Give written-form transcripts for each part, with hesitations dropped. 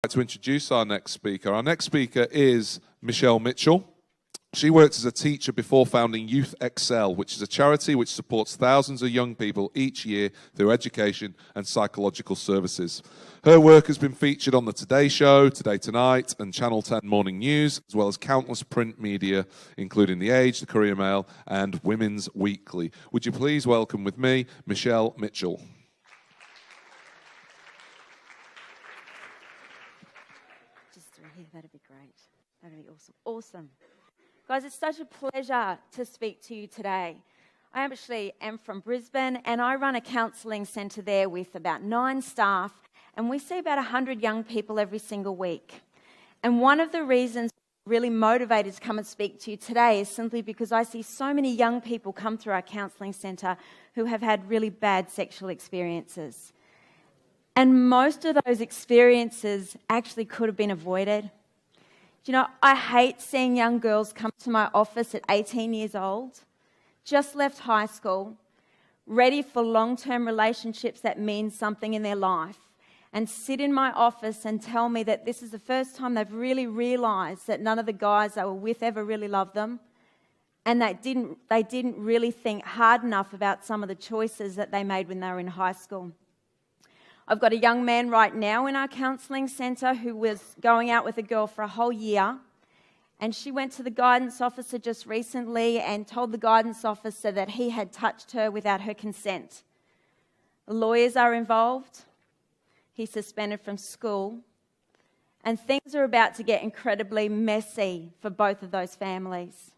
I'd like to introduce our next speaker. Our next speaker is Michelle Mitchell. She worked as a teacher before founding Youth Excel, which is a charity which supports thousands of young people each year through education and psychological services. Her work has been featured on The Today Show, Today Tonight, and Channel 10 Morning News, as well as countless print media, including The Age, The Courier Mail, and Women's Weekly. Would you please welcome with me, Michelle Mitchell. Just through here, that'd be great. That'd be awesome. Awesome. Guys, it's such a pleasure to speak to you today. I actually am from Brisbane and I run a counselling centre there with about 9 staff, and we see about 100 young people every single week. And one of the reasons I'm really motivated to come and speak to you today is simply because I see so many young people come through our counselling centre who have had really bad sexual experiences. And most of those experiences actually could have been avoided. You know, I hate seeing young girls come to my office at 18 years old, just left high school, ready for long-term relationships that mean something in their life, and sit in my office and tell me that this is the first time they've really realised that none of the guys they were with ever really loved them, and they didn't really think hard enough about some of the choices that they made when they were in high school. I've got a young man right now in our counselling centre who was going out with a girl for a whole year, and she went to the guidance officer just recently and told the guidance officer that he had touched her without her consent. The lawyers are involved. He's suspended from school, and things are about to get incredibly messy for both of those families.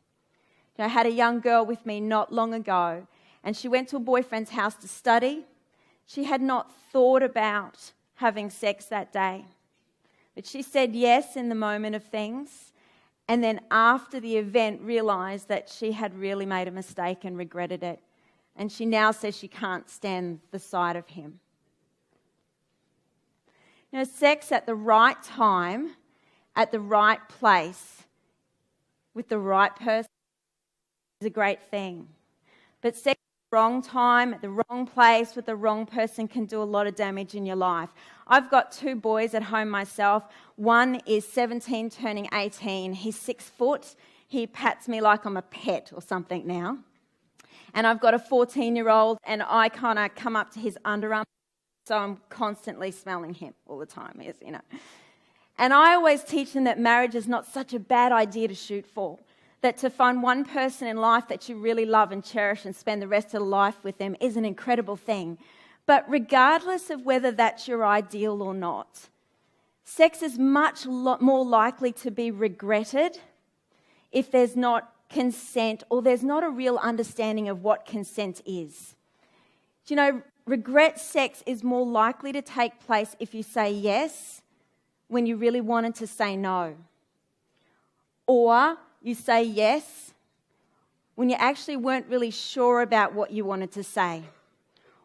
You know, I had a young girl with me not long ago, and she went to a boyfriend's house to study. She had not thought about having sex that day, but she said yes in the moment of things, and then after the event realised that she had really made a mistake and regretted it, and she now says she can't stand the sight of him. You know, sex at the right time, at the right place, with the right person is a great thing, but sex wrong time, at the wrong place, with the wrong person can do a lot of damage in your life. I've got 2 boys at home myself. One is 17 turning 18. He's 6 foot. He pats me like I'm a pet or something now. And I've got a 14-year-old and I kind of come up to his underarm, so I'm constantly smelling him all the time, you know. And I always teach them that marriage is not such a bad idea to shoot for. That to find one person in life that you really love and cherish and spend the rest of life with them is an incredible thing. But regardless of whether that's your ideal or not, sex is much more likely to be regretted if there's not consent or there's not a real understanding of what consent is. Do you know, regret sex is more likely to take place if you say yes when you really wanted to say no. Or you say yes when you actually weren't really sure about what you wanted to say.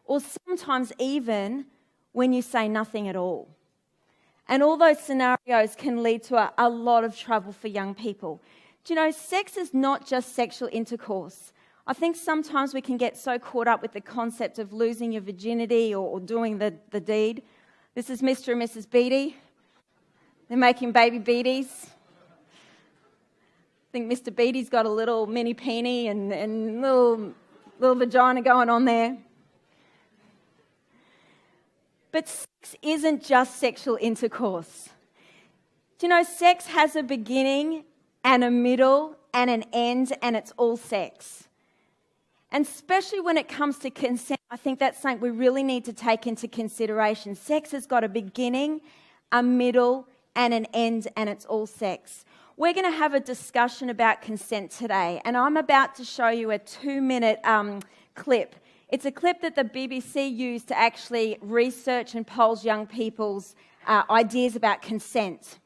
Or sometimes even when you say nothing at all. And all those scenarios can lead to a lot of trouble for young people. Do you know, sex is not just sexual intercourse. I think sometimes we can get so caught up with the concept of losing your virginity or doing the deed. This is Mr. and Mrs. Beattie. They're making baby Beaties. I think Mr. Beattie's got a little mini peenie and little vagina going on there. But sex isn't just sexual intercourse. Do you know, sex has a beginning and a middle and an end, and it's all sex. And especially when it comes to consent, I think that's something we really need to take into consideration. Sex has got a beginning, a middle, and an end, and it's all sex. We're going to have a discussion about consent today, and I'm about to show you a 2-minute clip. It's a clip that the BBC used to actually research and poll young people's ideas about consent.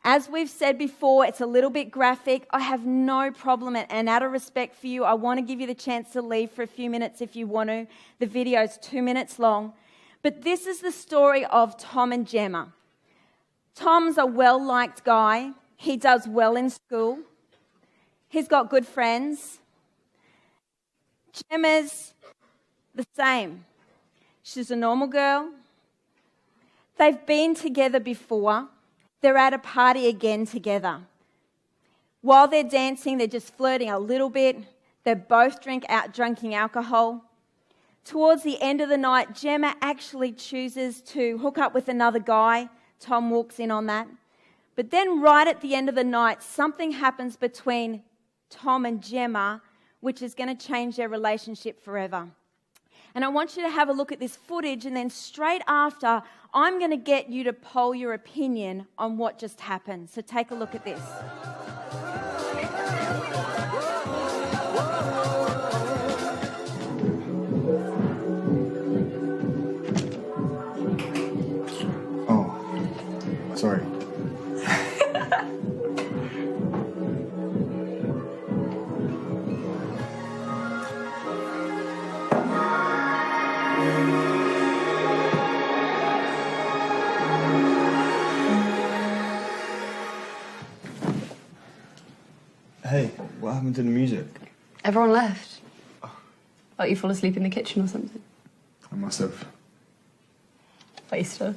As we've said before, it's a little bit graphic. I have no problem, and out of respect for you, I want to give you the chance to leave for a few minutes if you want to. The video's 2 minutes long. But this is the story of Tom and Gemma. Tom's a well-liked guy. He does well in school. He's got good friends. Gemma's the same. She's a normal girl. They've been together before. they're at a party again together. While they're dancing, they're just flirting a little bit. They're both drinking alcohol. Towards the end of the night, Gemma actually chooses to hook up with another guy. Tom walks in on that. But then right at the end of the night, something happens between Tom and Gemma, which is going to change their relationship forever. And I want you to have a look at this footage, and then straight after, I'm going to get you to poll your opinion on what just happened. So take a look at this. Oh, sorry. Hey, what happened to the music? Everyone left. Like you fall asleep in the kitchen or something. I must have. Waster.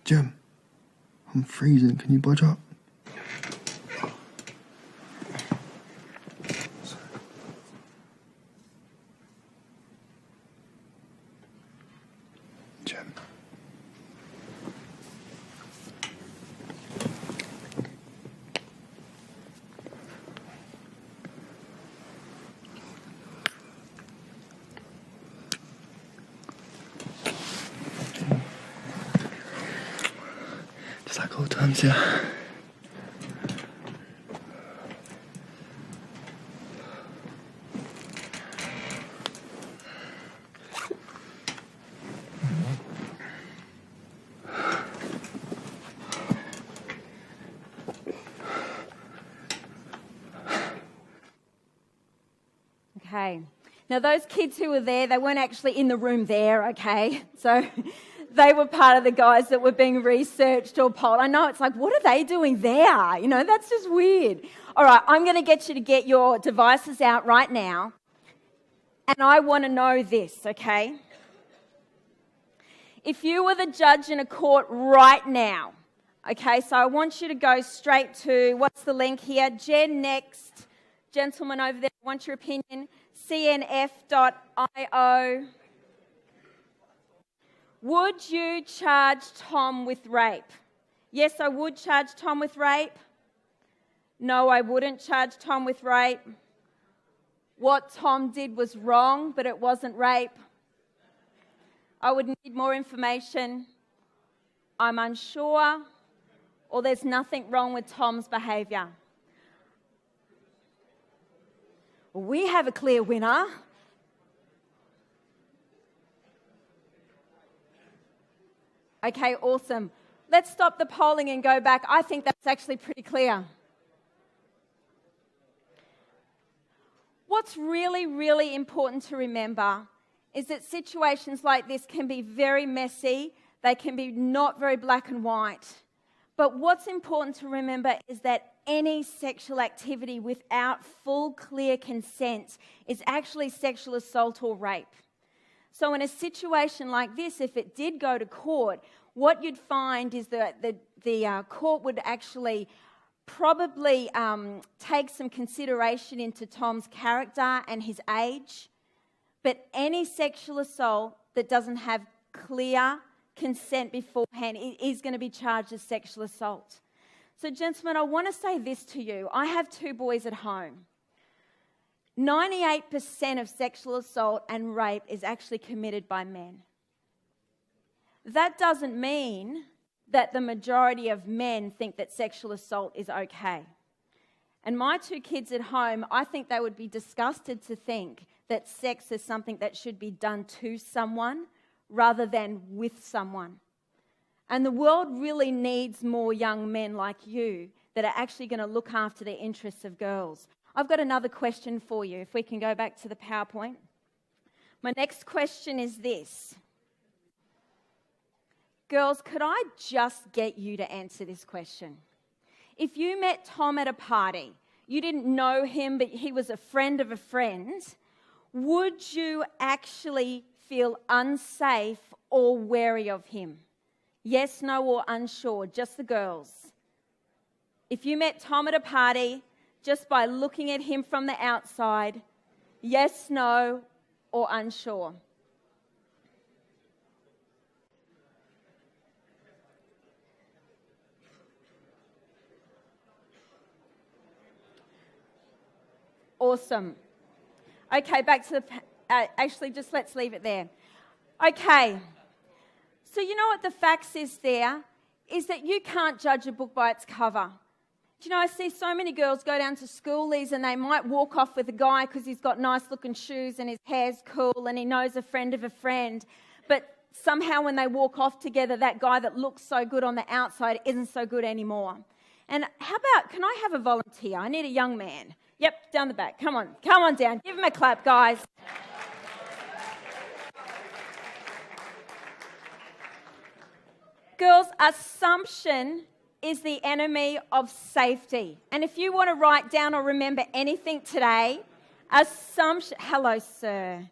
Jim, I'm freezing. Can you budge up? Jim. Just like old times, yeah. Okay. Now, those kids who were there, they weren't actually in the room there, okay? So they were part of the guys that were being researched or polled. I know, it's like, what are they doing there? You know, that's just weird. All right, I'm going to get you to get your devices out right now. And I want to know this, okay? If you were the judge in a court right now, okay, so I want you to go straight to, what's the link here? Jen next. Gentleman over there, I want your opinion. cnf.io. Would you charge Tom with rape? Yes, I would charge Tom with rape. No, I wouldn't charge Tom with rape. What Tom did was wrong, but it wasn't rape. I would need more information. I'm unsure, or there's nothing wrong with Tom's behaviour. We have a clear winner. Okay, awesome. Let's stop the polling and go back. I think that's actually pretty clear. What's really, really important to remember is that situations like this can be very messy. They can be not very black and white. But what's important to remember is that any sexual activity without full, clear consent is actually sexual assault or rape. So in a situation like this, if it did go to court, what you'd find is that the court would actually probably take some consideration into Tom's character and his age. But any sexual assault that doesn't have clear consent beforehand is going to be charged as sexual assault. So, gentlemen, I want to say this to you. I have 2 boys at home. 98% of sexual assault and rape is actually committed by men. That doesn't mean that the majority of men think that sexual assault is okay. And my 2 kids at home, I think they would be disgusted to think that sex is something that should be done to someone rather than with someone. And the world really needs more young men like you that are actually going to look after the interests of girls. I've got another question for you, if we can go back to the PowerPoint. My next question is this. Girls, could I just get you to answer this question? If you met Tom at a party, you didn't know him, but he was a friend of a friend, would you actually feel unsafe or wary of him? Yes, no, or unsure, just the girls. If you met Tom at a party, just by looking at him from the outside, yes, no, or unsure. Awesome. Okay, back to the... actually, just let's leave it there. Okay. So you know what the facts is there? Is that you can't judge a book by its cover. Do you know, I see so many girls go down to schoolies and they might walk off with a guy because he's got nice looking shoes and his hair's cool and he knows a friend of a friend. But somehow when they walk off together, that guy that looks so good on the outside isn't so good anymore. And how about, can I have a volunteer? I need a young man. Yep, down the back. Come on down. Give him a clap, guys. Girls, assumption is the enemy of safety. And if you want to write down or remember anything today, assumption... Hello, sir.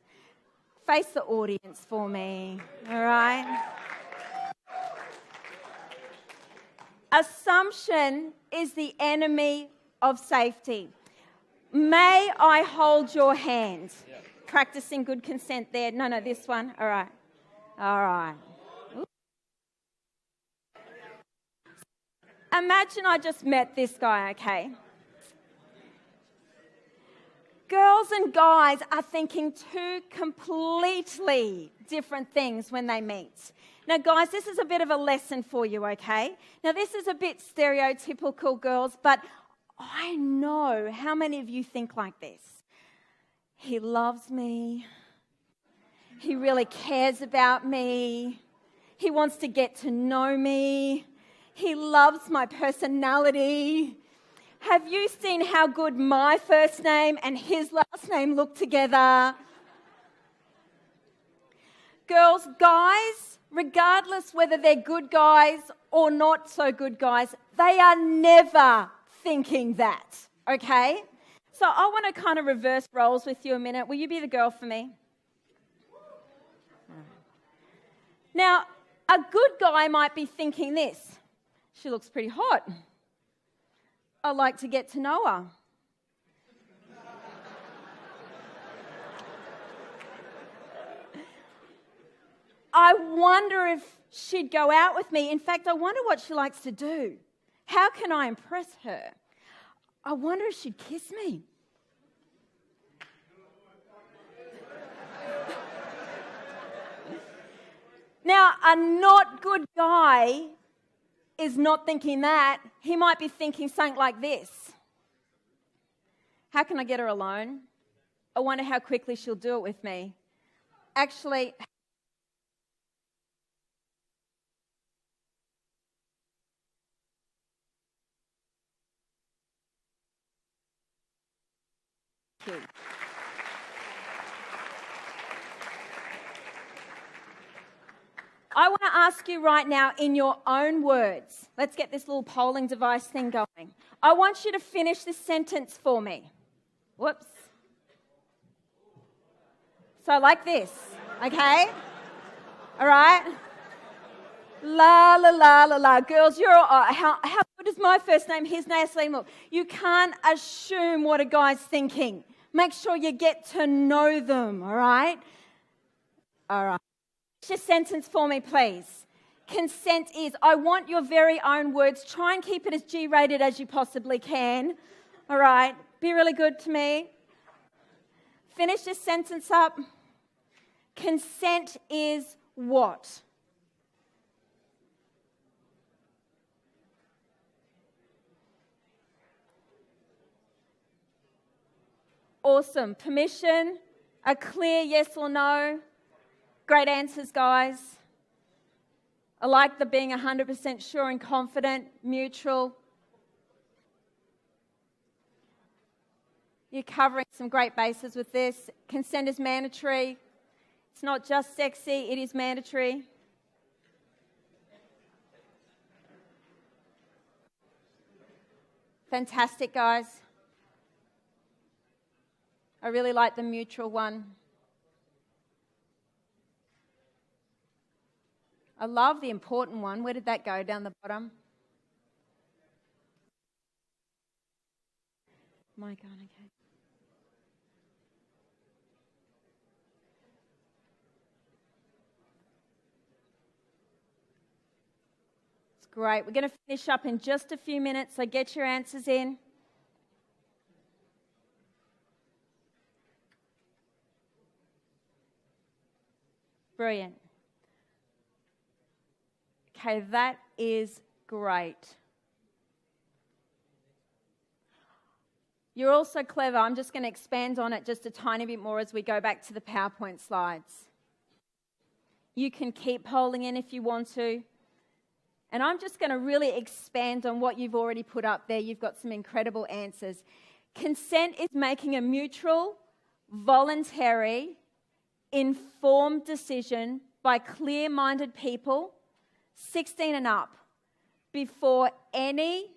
Face the audience for me, all right? Assumption is the enemy of safety. May I hold your hand? Yeah. Practicing good consent there. No, this one. All right. All right. Ooh. Imagine I just met this guy, okay? Girls and guys are thinking two completely different things when they meet. Now, guys, this is a bit of a lesson for you, okay? Now, this is a bit stereotypical, girls, but I know how many of you think like this. He loves me. He really cares about me. He wants to get to know me. He loves my personality. Have you seen how good my first name and his last name look together? Girls, guys, regardless whether they're good guys or not so good guys, they are never thinking that, okay? So I want to kind of reverse roles with you a minute. Will you be the girl for me? Now, a good guy might be thinking this. She looks pretty hot. I'd like to get to know her. I wonder if she'd go out with me. In fact, I wonder what she likes to do. How can I impress her? I wonder if she'd kiss me. Now, a not good guy is not thinking that. He might be thinking something like this. How can I get her alone? I wonder how quickly she'll do it with me. Actually, I want to ask you right now in your own words. Let's get this little polling device thing going. I want you to finish this sentence for me. Whoops. So like this, okay? All right? La, la, la, la, la. Girls, you're how good is my first name? His name. Look, you can't assume what a guy's thinking. Make sure you get to know them, all right? All right. Finish your sentence for me, please. Consent is, I want your very own words. Try and keep it as G-rated as you possibly can. All right? Be really good to me. Finish this sentence up. Consent is what? Awesome. Permission, a clear yes or no. Great answers, guys. I like the being 100% sure and confident, mutual. You're covering some great bases with this. Consent is mandatory. It's not just sexy, it is mandatory. Fantastic, guys. I really like the mutual one. I love the important one. Where did that go? Down the bottom? My God, okay. It's great. We're going to finish up in just a few minutes, so get your answers in. Brilliant. Okay, that is great. You're also clever. I'm just going to expand on it just a tiny bit more as we go back to the PowerPoint slides. You can keep polling in if you want to. And I'm just going to really expand on what you've already put up there. You've got some incredible answers. Consent is making a mutual, voluntary, informed decision by clear-minded people, 16 and up, before any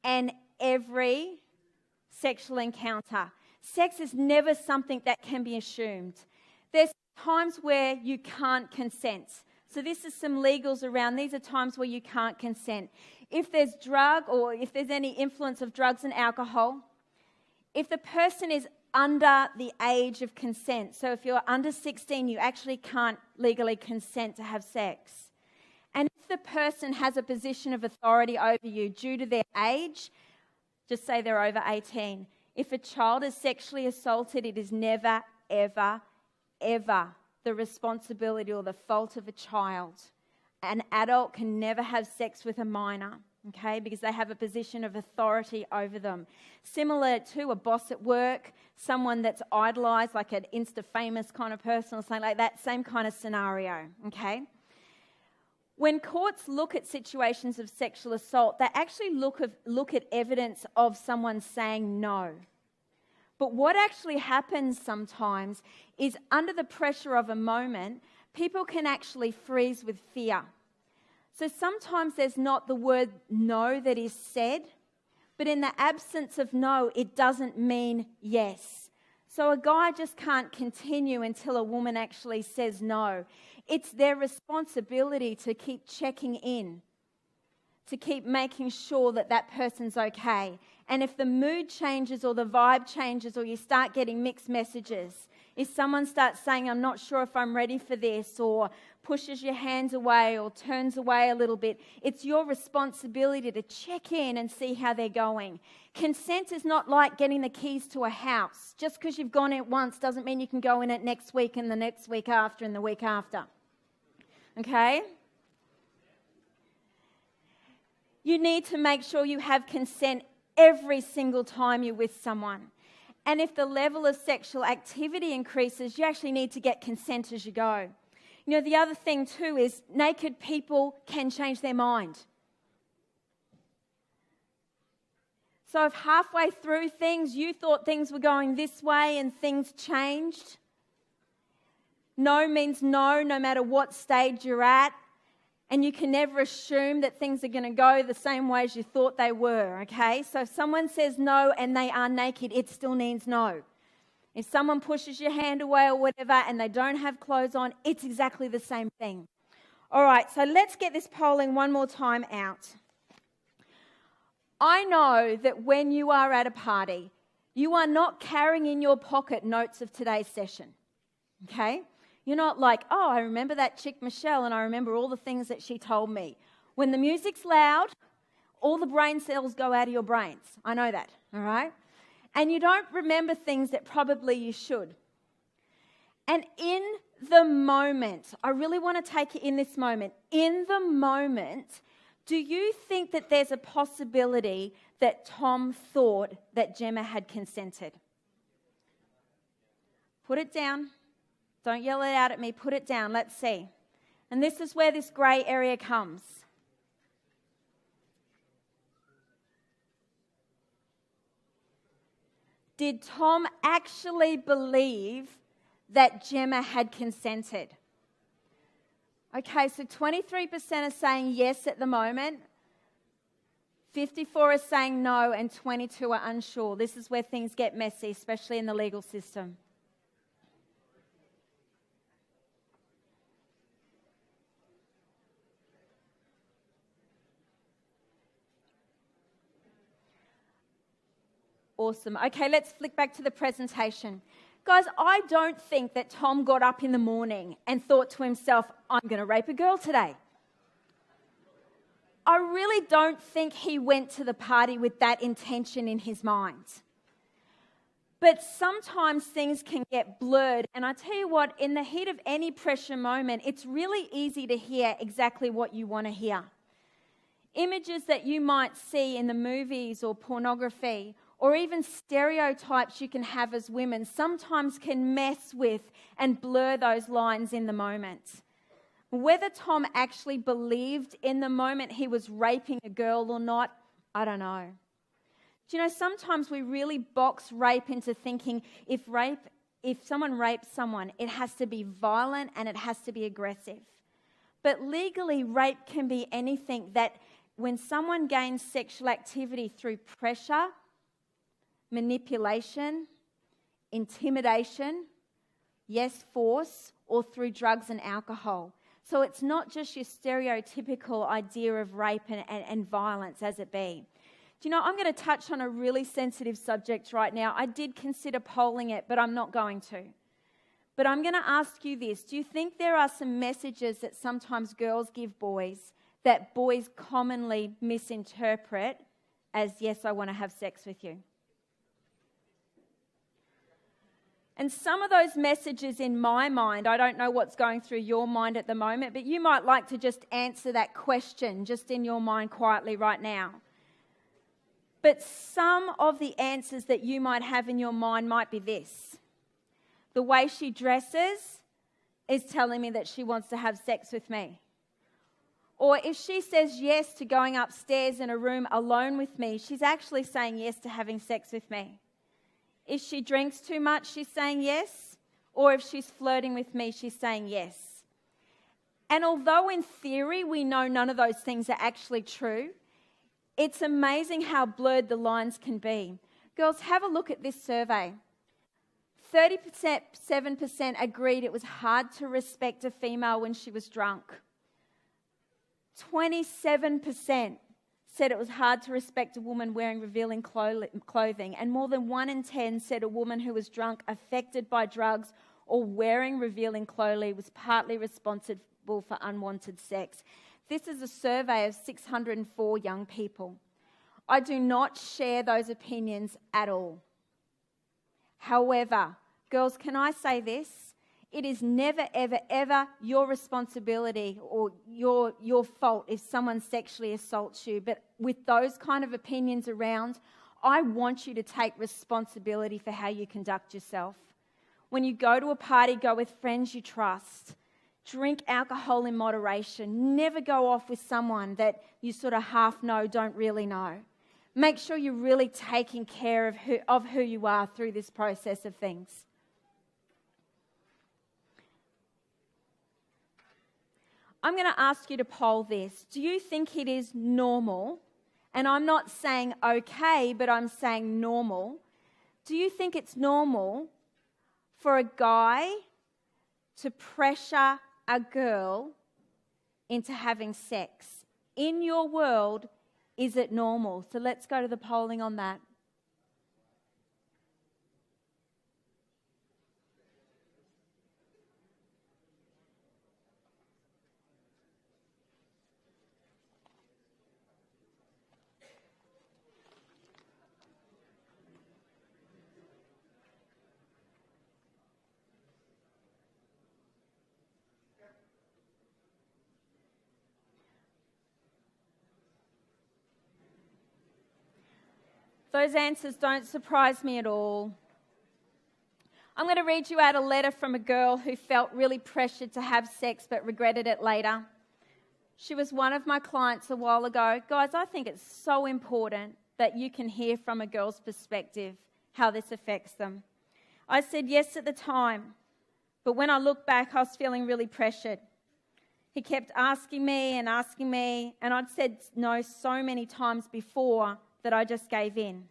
and every sexual encounter. Sex is never something that can be assumed. There's times where you can't consent. So this is some legals around. These are times where you can't consent. If there's drug or if there's any influence of drugs and alcohol, if the person is under the age of consent, so if you're under 16, you actually can't legally consent to have sex. And if the person has a position of authority over you due to their age, just say they're over 18. If a child is sexually assaulted, it is never, ever, ever the responsibility or the fault of a child. An adult can never have sex with a minor, okay, because they have a position of authority over them. Similar to a boss at work, someone that's idolized, like an Insta-famous kind of person or something like that, same kind of scenario, okay? When courts look at situations of sexual assault, they actually look at evidence of someone saying no. But what actually happens sometimes is under the pressure of a moment, people can actually freeze with fear. So sometimes there's not the word no that is said, but in the absence of no, it doesn't mean yes. So a guy just can't continue until a woman actually says no. It's their responsibility to keep checking in, to keep making sure that that person's okay. And if the mood changes or the vibe changes or you start getting mixed messages, if someone starts saying, I'm not sure if I'm ready for this, or pushes your hands away or turns away a little bit, it's your responsibility to check in and see how they're going. Consent is not like getting the keys to a house. Just because you've gone in it once doesn't mean you can go in it next week and the next week after and the week after. Okay? You need to make sure you have consent every single time you're with someone. And if the level of sexual activity increases, you actually need to get consent as you go. You know, the other thing too is naked people can change their mind. So if halfway through things you thought things were going this way and things changed, no means no, no matter what stage you're at. And you can never assume that things are going to go the same way as you thought they were, okay? So if someone says no and they are naked, it still means no. If someone pushes your hand away or whatever and they don't have clothes on, it's exactly the same thing. All right, so let's get this polling one more time out. I know that when you are at a party, you are not carrying in your pocket notes of today's session, okay? You're not like, oh, I remember that chick Michelle and I remember all the things that she told me. When the music's loud, all the brain cells go out of your brains. I know that, all right? And you don't remember things that probably you should. And in the moment, I really want to take it in this moment. In the moment, do you think that there's a possibility that Tom thought that Gemma had consented? Put it down. Don't yell it out at me. Put it down. Let's see. And this is where this grey area comes. Did Tom actually believe that Gemma had consented? Okay, so 23% are saying yes at the moment. 54 are saying no, and 22 are unsure. This is where things get messy, especially in the legal system. Awesome. Okay, let's flick back to the presentation. Guys, I don't think that Tom got up in the morning and thought to himself, I'm going to rape a girl today. I really don't think he went to the party with that intention in his mind. But sometimes things can get blurred. And I tell you what, in the heat of any pressure moment, it's really easy to hear exactly what you want to hear. Images that you might see in the movies or pornography, or even stereotypes you can have as women, sometimes can mess with and blur those lines in the moment. Whether Tom actually believed in the moment he was raping a girl or not, I don't know. Do you know, sometimes we really box rape into thinking if someone rapes someone, it has to be violent and it has to be aggressive. But legally, rape can be anything that when someone gains sexual activity through pressure, manipulation, intimidation, yes, force, or through drugs and alcohol. So it's not just your stereotypical idea of rape and violence as it be. Do you know, I'm going to touch on a really sensitive subject right now. I did consider polling it, but I'm not going to. But I'm going to ask you this. Do you think there are some messages that sometimes girls give boys that boys commonly misinterpret as, yes, I want to have sex with you? And some of those messages in my mind, I don't know what's going through your mind at the moment, but you might like to just answer that question just in your mind quietly right now. But some of the answers that you might have in your mind might be this. The way she dresses is telling me that she wants to have sex with me. Or if she says yes to going upstairs in a room alone with me, she's actually saying yes to having sex with me. If she drinks too much, she's saying yes. Or if she's flirting with me, she's saying yes. And although in theory we know none of those things are actually true, it's amazing how blurred the lines can be. Girls, have a look at this survey. 37% agreed it was hard to respect a female when she was drunk. 27% said it was hard to respect a woman wearing revealing clothing, and more than 1 in 10 said a woman who was drunk, affected by drugs, or wearing revealing clothing was partly responsible for unwanted sex. This is a survey of 604 young people. I do not share those opinions at all. However, girls, can I say this? It is never, ever, ever your responsibility or your fault if someone sexually assaults you. But with those kind of opinions around, I want you to take responsibility for how you conduct yourself. When you go to a party, go with friends you trust. Drink alcohol in moderation. Never go off with someone that you sort of half know, don't really know. Make sure you're really taking care of who you are through this process of things. I'm going to ask you to poll this. Do you think it is normal, and I'm not saying okay, but I'm saying normal. Do you think it's normal for a guy to pressure a girl into having sex? In your world, is it normal? So let's go to the polling on that. Those answers don't surprise me at all. I'm going to read you out a letter from a girl who felt really pressured to have sex but regretted it later. She was one of my clients a while ago. Guys, I think it's so important that you can hear from a girl's perspective how this affects them. I said yes at the time, but when I look back, I was feeling really pressured. He kept asking me, and I'd said no so many times before that I just gave in.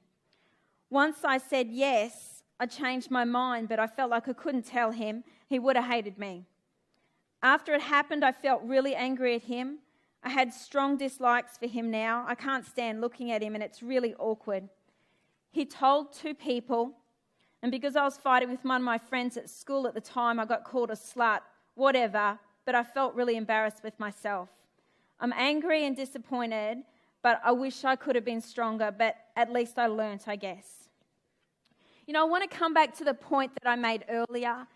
Once I said yes, I changed my mind, but I felt like I couldn't tell him. He would have hated me. After it happened, I felt really angry at him. I had strong dislikes for him now. I can't stand looking at him, and it's really awkward. he told 2 people, and because I was fighting with one of my friends at school at the time, I got called a slut, whatever, but I felt really embarrassed with myself. I'm angry and disappointed, but I wish I could have been stronger, but at least I learnt, I guess. You know, I want to come back to the point that I made earlier,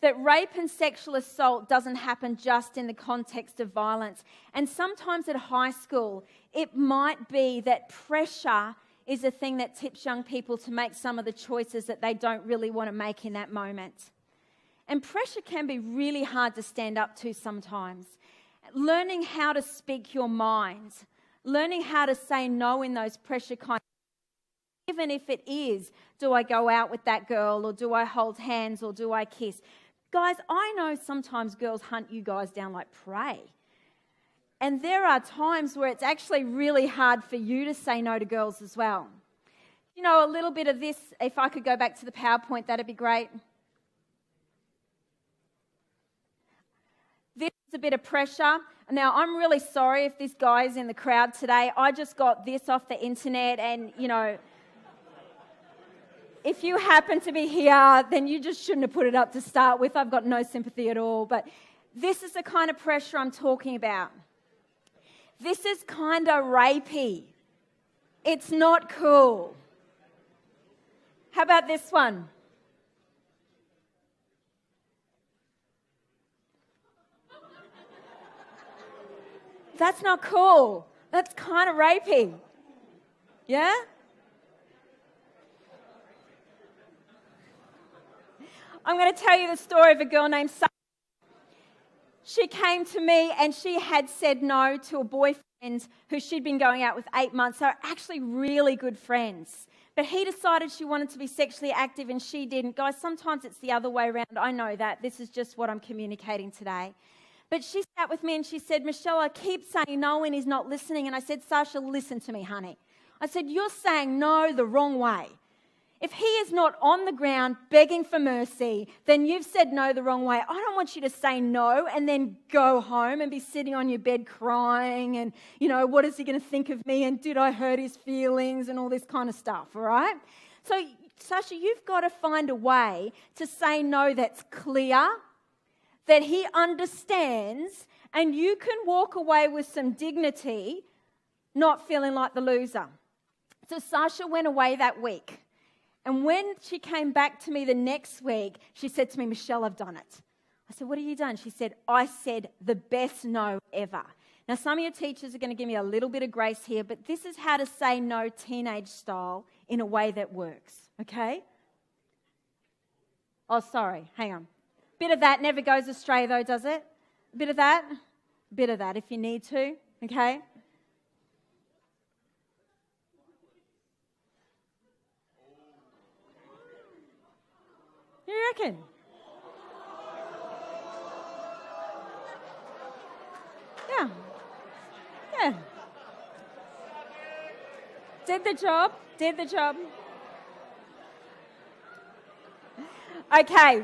that rape and sexual assault doesn't happen just in the context of violence. And sometimes at high school, it might be that pressure is the thing that tips young people to make some of the choices that they don't really want to make in that moment. And pressure can be really hard to stand up to sometimes. Learning how to speak your mind, learning how to say no in those pressure kind of, even if it is, do I go out with that girl, or do I hold hands, or do I kiss? Guys, I know sometimes girls hunt you guys down like prey. And there are times where it's actually really hard for you to say no to girls as well. You know, a little bit of this, if I could go back to the PowerPoint, that'd be great. This is a bit of pressure. Now, I'm really sorry if this guy is in the crowd today. I just got this off the internet, and, you know, if you happen to be here, then you just shouldn't have put it up to start with. I've got no sympathy at all. But this is the kind of pressure I'm talking about. This is kind of rapey. It's not cool. How about this one? That's not cool. That's kind of rapey. Yeah? I'm going to tell you the story of a girl named Sasha. She came to me and she had said no to a boyfriend who she'd been going out with 8 months. They were actually really good friends. But he decided she wanted to be sexually active and she didn't. Guys, sometimes it's the other way around. I know that. This is just what I'm communicating today. But she sat with me and she said, Michelle, I keep saying no and he's not listening. And I said, Sasha, listen to me, honey. I said, you're saying no the wrong way. If he is not on the ground begging for mercy, then you've said no the wrong way. I don't want you to say no and then go home and be sitting on your bed crying and, you know, what is he going to think of me and did I hurt his feelings and all this kind of stuff, all right? So, Sasha, you've got to find a way to say no that's clear, that he understands, and you can walk away with some dignity, not feeling like the loser. So Sasha went away that week. And when she came back to me the next week, she said to me, Michelle, I've done it. I said, what have you done? She said, I said the best no ever. Now, some of your teachers are going to give me a little bit of grace here, but this is how to say no teenage style in a way that works, okay? Oh, sorry, hang on. Bit of that never goes astray though, does it? A bit of that? A bit of that if you need to, okay? You reckon? Yeah. Yeah. Did the job. Did the job. Okay.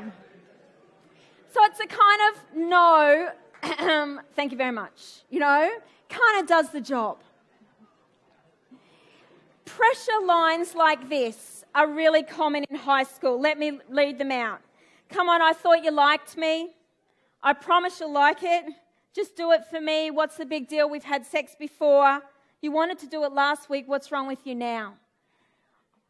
So it's a kind of no, thank you very much, you know, kind of does the job. Pressure lines like this are really common in high school. Let me read them out. Come on, I thought you liked me. I promise you'll like it. Just do it for me. What's the big deal? We've had sex before. You wanted to do it last week. What's wrong with you now?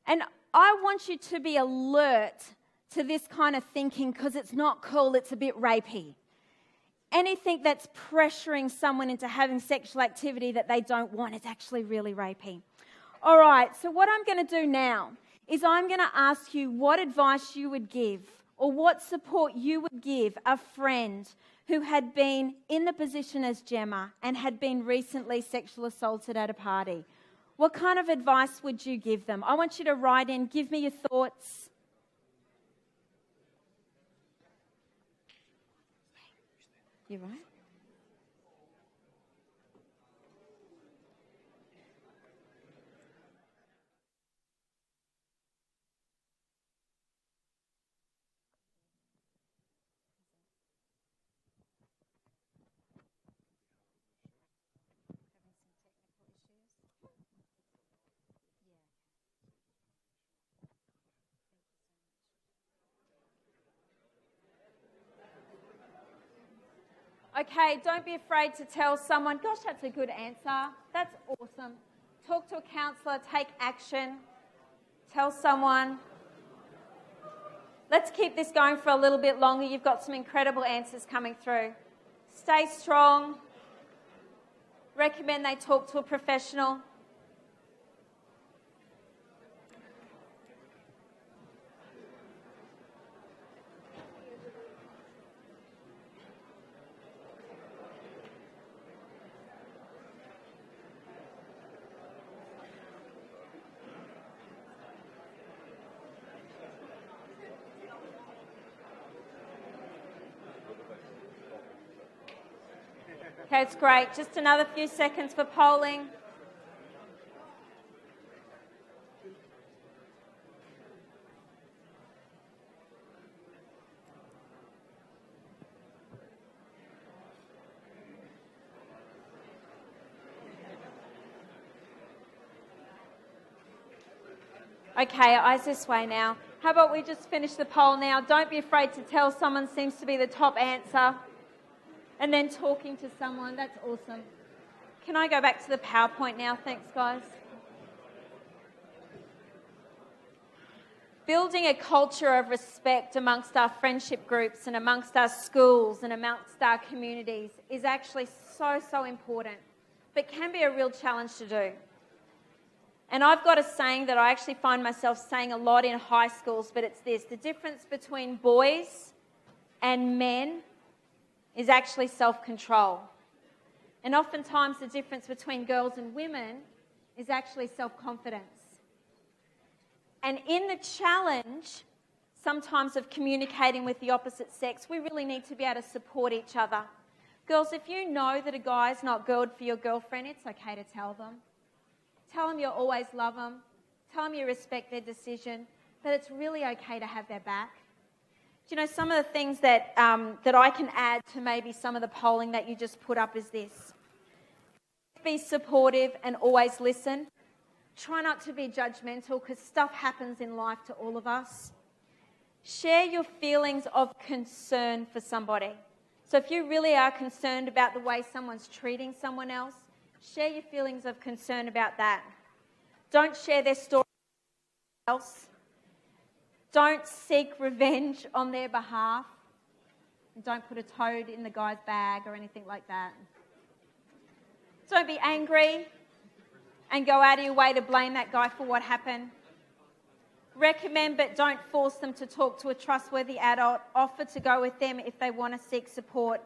And I want you to be alert to this kind of thinking because it's not cool. It's a bit rapey. Anything that's pressuring someone into having sexual activity that they don't want is actually really rapey. All right, so what I'm going to do now is I'm going to ask you what advice you would give or what support you would give a friend who had been in the position as Gemma and had been recently sexually assaulted at a party. What kind of advice would you give them? I want you to write in, give me your thoughts. You right? Okay, don't be afraid to tell someone, gosh, that's a good answer. That's awesome. Talk to a counsellor, take action, tell someone. Let's keep this going for a little bit longer. You've got some incredible answers coming through. Stay strong. Recommend they talk to a professional. Okay, it's great. Just another few seconds for polling. Okay, eyes this way now. How about we just finish the poll now? Don't be afraid to tell someone seems to be the top answer. And then talking to someone, that's awesome. Can I go back to the PowerPoint now? Thanks, guys. Building a culture of respect amongst our friendship groups and amongst our schools and amongst our communities is actually so important, but can be a real challenge to do. And I've got a saying that I actually find myself saying a lot in high schools, but it's this: the difference between boys and men is actually self-control. And oftentimes the difference between girls and women is actually self-confidence. And in the challenge, sometimes of communicating with the opposite sex, we really need to be able to support each other. Girls, if you know that a guy's not good for your girlfriend, it's okay to tell them. Tell them you'll always love them. Tell them you respect their decision, that it's really okay to have their back. Do you know, some of the things that I can add to maybe some of the polling that you just put up is this: be supportive and always listen. Try not to be judgmental, because stuff happens in life to all of us. Share your feelings of concern for somebody. So if you really are concerned about the way someone's treating someone else, share your feelings of concern about that. Don't share their story with anyone else. Don't seek revenge on their behalf. Don't put a toad in the guy's bag or anything like that. Don't be angry and go out of your way to blame that guy for what happened. Recommend, but don't force them to talk to a trustworthy adult. Offer to go with them if they want to seek support.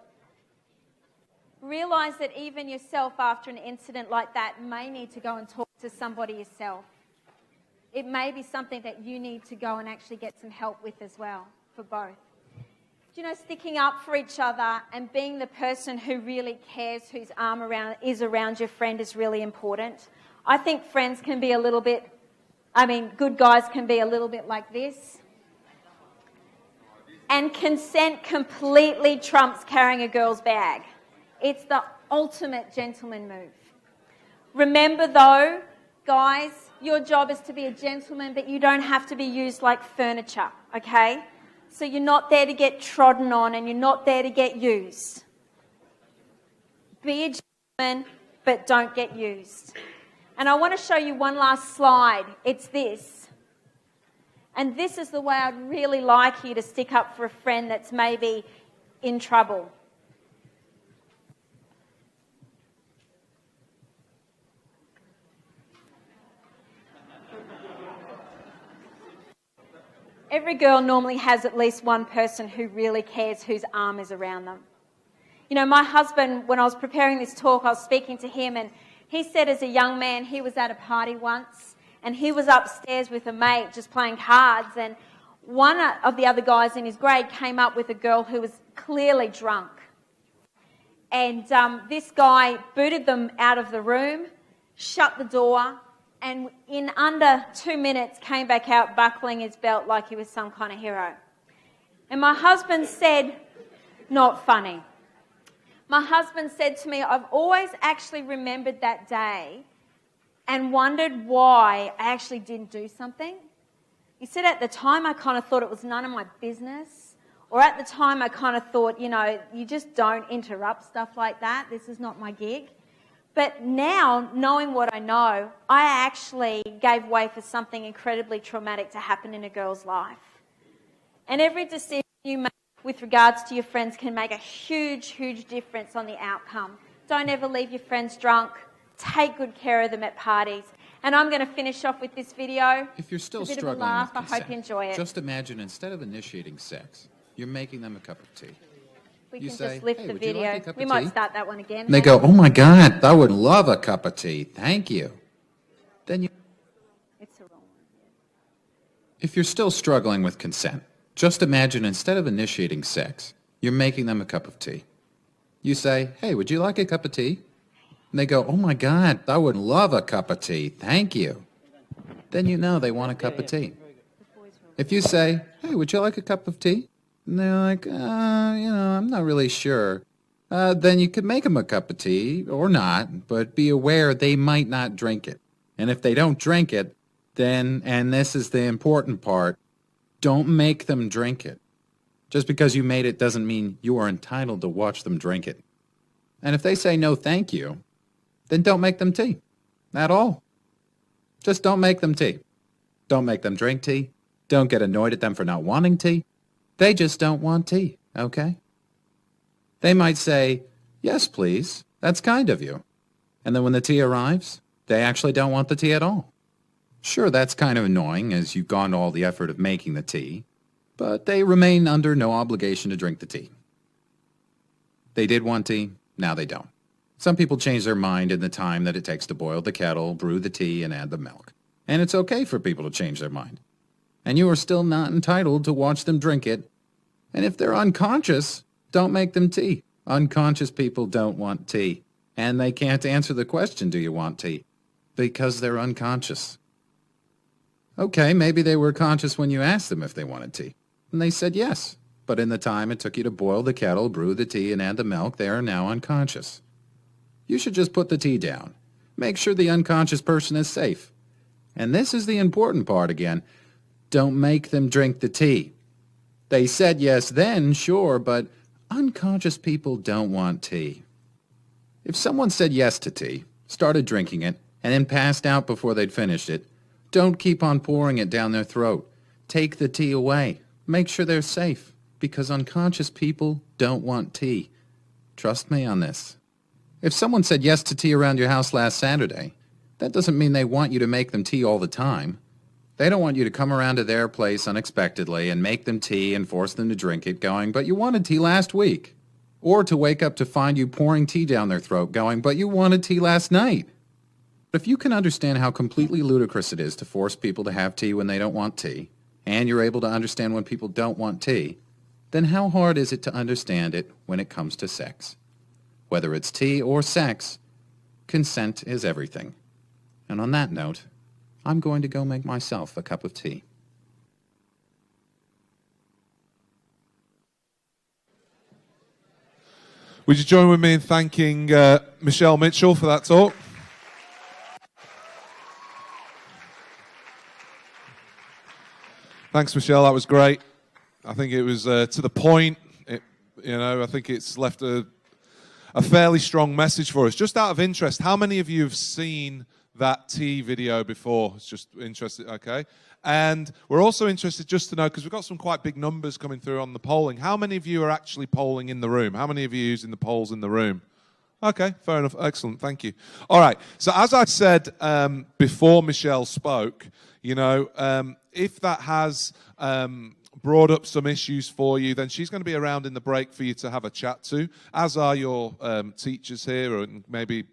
Realise that even yourself, after an incident like that, may need to go and talk to somebody yourself. It may be something that you need to go and actually get some help with as well, for both. Do you know, sticking up for each other and being the person who really cares, whose arm is around your friend, is really important. I think friends can be good guys can be a little bit like this. And consent completely trumps carrying a girl's bag. It's the ultimate gentleman move. Remember though, guys, your job is to be a gentleman, but you don't have to be used like furniture, okay? So you're not there to get trodden on and you're not there to get used. Be a gentleman, but don't get used. And I want to show you one last slide. It's this. And this is the way I'd really like you to stick up for a friend that's maybe in trouble. Every girl normally has at least one person who really cares, whose arm is around them. You know, my husband, when I was preparing this talk, I was speaking to him, and he said as a young man he was at a party once and he was upstairs with a mate just playing cards, and one of the other guys in his grade came up with a girl who was clearly drunk. And this guy booted them out of the room, shut the door, and in under 2 minutes came back out buckling his belt like he was some kind of hero. And my husband said, not funny. My husband said to me, I've always actually remembered that day and wondered why I actually didn't do something. He said at the time I kind of thought it was none of my business, Or at the time, I kind of thought, you know, you just don't interrupt stuff like that. This is not my gig. But now, knowing what I know, I actually gave way for something incredibly traumatic to happen in a girl's life. And every decision you make with regards to your friends can make a huge, huge difference on the outcome. Don't ever leave your friends drunk. Take good care of them at parties. And I'm going to finish off with this video. If you're still It's a bit struggling of a laugh. with consent, I hope you enjoy it. just imagine instead of initiating sex, you're making them a cup of tea. We You can say, just lift "Hey, the would you like video. a cup We of might tea?" start that one again. And they go, "Oh my God, I would love a cup of tea. Thank you." Then you... It's the wrong one. If you're still struggling with consent, just imagine instead of initiating sex, you're making them a cup of tea. You say, "Hey, would you like a cup of tea?" And they go, "Oh my God, I would love a cup of tea. Thank you." Then you know they want a cup of tea. If you say, "Hey, would you like a cup of tea?" And they're like, I'm not really sure. Then you could make them a cup of tea, or not, but be aware they might not drink it. And if they don't drink it, then, and this is the important part, don't make them drink it. Just because you made it doesn't mean you are entitled to watch them drink it. And if they say no thank you, then don't make them tea. At all. Just don't make them tea. Don't make them drink tea. Don't get annoyed at them for not wanting tea. They just don't want tea, okay? They might say, "Yes, please. That's kind of you." And then when the tea arrives, they actually don't want the tea at all. Sure, that's kind of annoying as you've gone to all the effort of making the tea, but they remain under no obligation to drink the tea. They did want tea, now they don't. Some people change their mind in the time that it takes to boil the kettle, brew the tea, and add the milk. And it's okay for people to change their mind. And you are still not entitled to watch them drink it. And if they're unconscious, don't make them tea. Unconscious people don't want tea. And they can't answer the question, "Do you want tea?" Because they're unconscious. Okay, maybe they were conscious when you asked them if they wanted tea. And they said yes. But in the time it took you to boil the kettle, brew the tea, and add the milk, they are now unconscious. You should just put the tea down. Make sure the unconscious person is safe. And this is the important part again. Don't make them drink the tea. They said yes then, sure, but unconscious people don't want tea. If someone said yes to tea, started drinking it, and then passed out before they'd finished it, don't keep on pouring it down their throat. Take the tea away. Make sure they're safe, because unconscious people don't want tea. Trust me on this. If someone said yes to tea around your house last Saturday, that doesn't mean they want you to make them tea all the time. They don't want you to come around to their place unexpectedly and make them tea and force them to drink it going, "But you wanted tea last week." Or to wake up to find you pouring tea down their throat going, "But you wanted tea last night." But if you can understand how completely ludicrous it is to force people to have tea when they don't want tea, and you're able to understand when people don't want tea, then how hard is it to understand it when it comes to sex? Whether it's tea or sex, consent is everything. And on that note, I'm going to go make myself a cup of tea. Would you join with me in thanking Michelle Mitchell for that talk? Thanks, Michelle. That was great. I think it was to the point. I think it's left a fairly strong message for us. Just out of interest, how many of you have seen that tea video before? It's just interested, okay. And we're also interested just to know, because we've got some quite big numbers coming through on the polling, how many of you are actually polling in the room? How many of you are using the polls in the room? Okay, fair enough. Excellent. Thank you. All right. So as I said before Michelle spoke, if that has brought up some issues for you, then she's going to be around in the break for you to have a chat to, as are your teachers here, and maybe,